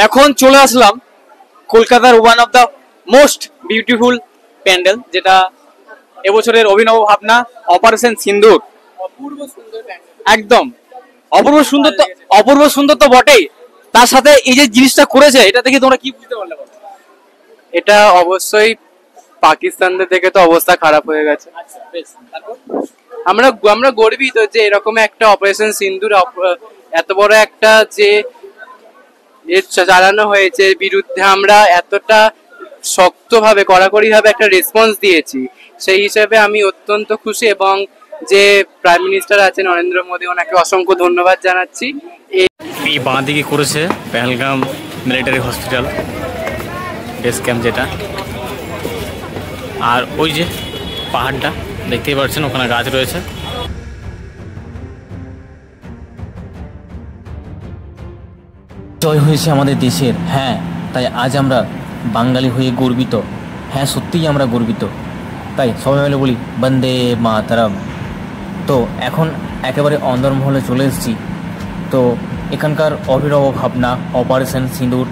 এখন চলে আসলাম কলকাতার one of the most beautiful pandal, যেটা এবছরের অভিনব ভাবনা অপারেশন সিন্দুর। অপূর্ব সুন্দর প্যান্ডেল, একদম অপূর্ব সুন্দর। তো অপূর্ব সুন্দর তো বটেই, তার সাথে এই যে জিনিসটা করেছে এটা থেকে তোমরা কি বুঝতে পারলে? এটা অবশ্যই পাকিস্তানদের থেকে তো অবস্থা খারাপ হয়ে গেছে। আমরা গর্বিত যে এরকম একটা অপারেশন সিন্দুর এত বড় একটা যে চালানো হয়েছে বিরুদ্ধে আমরা এতটা শক্তভাবে কড়াকড়ি ভাবে একটা রেসপন্স দিয়েছি। সেই হিসাবে আমি অত্যন্ত খুশি এবং যে প্রাইম মিনিস্টার আছেন নরেন্দ্র মোদী, ওনাকে অসংখ্য ধন্যবাদ জানাচ্ছি। এই বাঁ দিকে করেছে Pahalgam military hospital base camp যেটা, আর ওই যে পাহাড়টা দেখতেই পাচ্ছেন, ওখানে গাছ রয়েছে। জয় হয়েছে আমাদের দেশের, হ্যাঁ, তাই আজ আমরা বাঙালি হয়ে গর্বিত। হ্যাঁ, সত্যিই আমরা গর্বিত, তাই সবাই মিলে বলি বন্দে মাতরম। তো এখন একেবারে অন্দরমহলে চলে এসেছি। তো এখানকার অভিনব ভাবনা অপারেশন সিঁদুর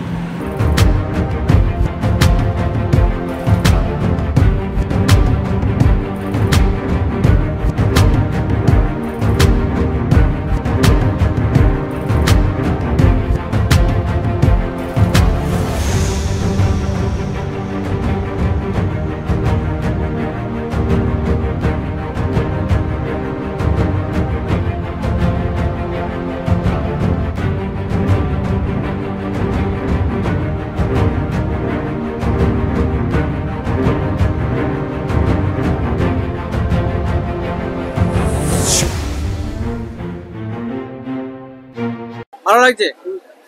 ভালো লাগছে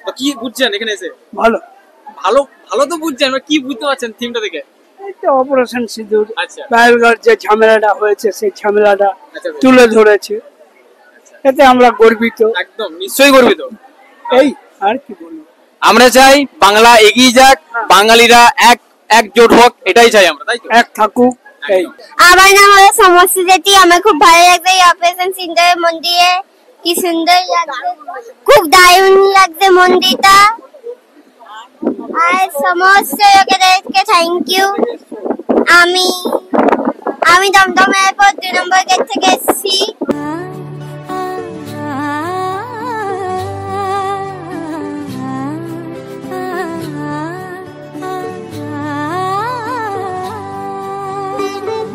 তো? কি বুঝছেন এখানে এসে? ভালো ভালো ভালো তো বুঝছেন, কি বুঝতে পারছেন থিমটা দেখে? অপারেশন সিঁদুর, আচ্ছা, পায়েলগাঁর যে ঝামেলাটা হয়েছে সেই ঝামেলাটা তুলে ধরেছে, এতে আমরা গর্বিত। একদম নিশ্চয়ই গর্বিত। এই আর কি বলবো, আমরা চাই বাংলা এগিয়ে যাক, বাঙালিরা একজোট হোক, এটাই চাই আমরা, তাই তো? এক থাকুক। এই আমার নাম হলো সমস্যা যেটি, আমার খুব ভালো লাগছে এই অপারেশন সিন্দুরের মন্দিরে। কি সুন্দর লাগছে, খুব দারুণ লাগছে মন্দিরটা। আর সমস্ত লোকেদেরকে থ্যাংক ইউ। আমি দমদম এয়ারপোর্ট 2 নম্বর গেট থেকে এসেছি।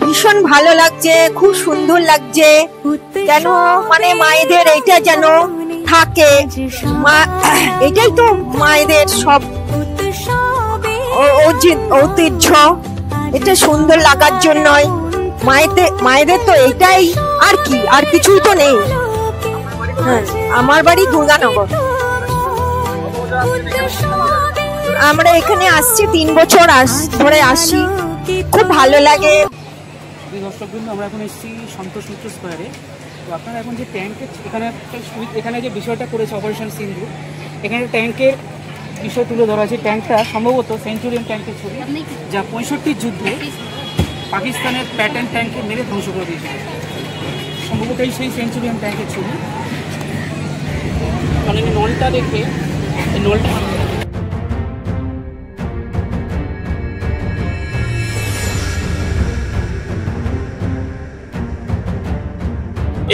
ভীষণ ভালো লাগছে, খুব সুন্দর লাগছে। যেন মানে মায়েদের এইটা যেন থাকে, এটাই তো মায়েদের সব ঐতিহ্য। এটা সুন্দর লাগার জন্যই মায়েদের তো এটাই, আর কি, আর কিছুই তো নেই। হ্যাঁ, আমার বাড়ি দুর্গানগর। আমরা এখানে আসছি 3 বছর ধরে আসি, খুব ভালো লাগে। দর্শকবৃন্দ, আমরা এখন এসেছি সন্তোষ মিত্র স্কোয়ারে। তো আপনারা এখন যে ট্যাঙ্কের এখানে যে বিষয়টা করেছে অপারেশন সিন্দুর, এখানে ট্যাঙ্কের বিষয় তুলে ধরা আছে। ট্যাঙ্কটা সম্ভবত সেঞ্চুরিয়ান ট্যাঙ্কের ছবি, যা 65 যুদ্ধে পাকিস্তানের প্যাটার্ন ট্যাঙ্কে মেরে ধ্বংস করে দিয়েছিল। সম্ভবত সেই সেঞ্চুরিয়ান ট্যাঙ্কের ছবি। মানে নলটা দেখে এই নলটা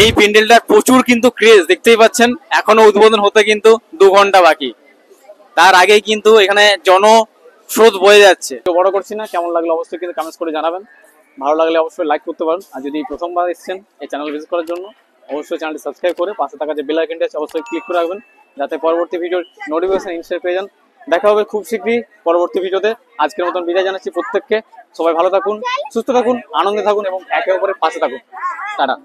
এই প্যান্ডেলটার প্রচুর কিন্তু ক্রেজ, দেখতেই পাচ্ছেন। এখনো উদ্বোধন হতে কিন্তু 2 ঘন্টা বাকি, তার আগেই কিন্তু এখানে জনস্রোত বয়ে যাচ্ছে। বড় করছি না, কেমন লাগলো অবশ্যই কিন্তু কমেন্টস করে জানাবেন। ভালো লাগলে অবশ্যই লাইক করতে পারেন, আর যদি প্রথমবার এসেছেন এই চ্যানেল ভিজিট করার জন্য অবশ্যই চ্যানেলটি সাবস্ক্রাইব করে পাশে থাকা যে বেল আইকনটি আছে অবশ্যই ক্লিক করে রাখবেন, যাতে পরবর্তী ভিডিওর নোটিফিকেশন ইনস্ট্যান্ট পেয়ে যান। দেখা হবে খুব শীঘ্রই পরবর্তী ভিডিওতে। আজকের মতন বিদায় জানাচ্ছি প্রত্যেককে। সবাই ভালো থাকুন, সুস্থ থাকুন, আনন্দে থাকুন এবং একে অপরের পাশে থাকুন। টাটা।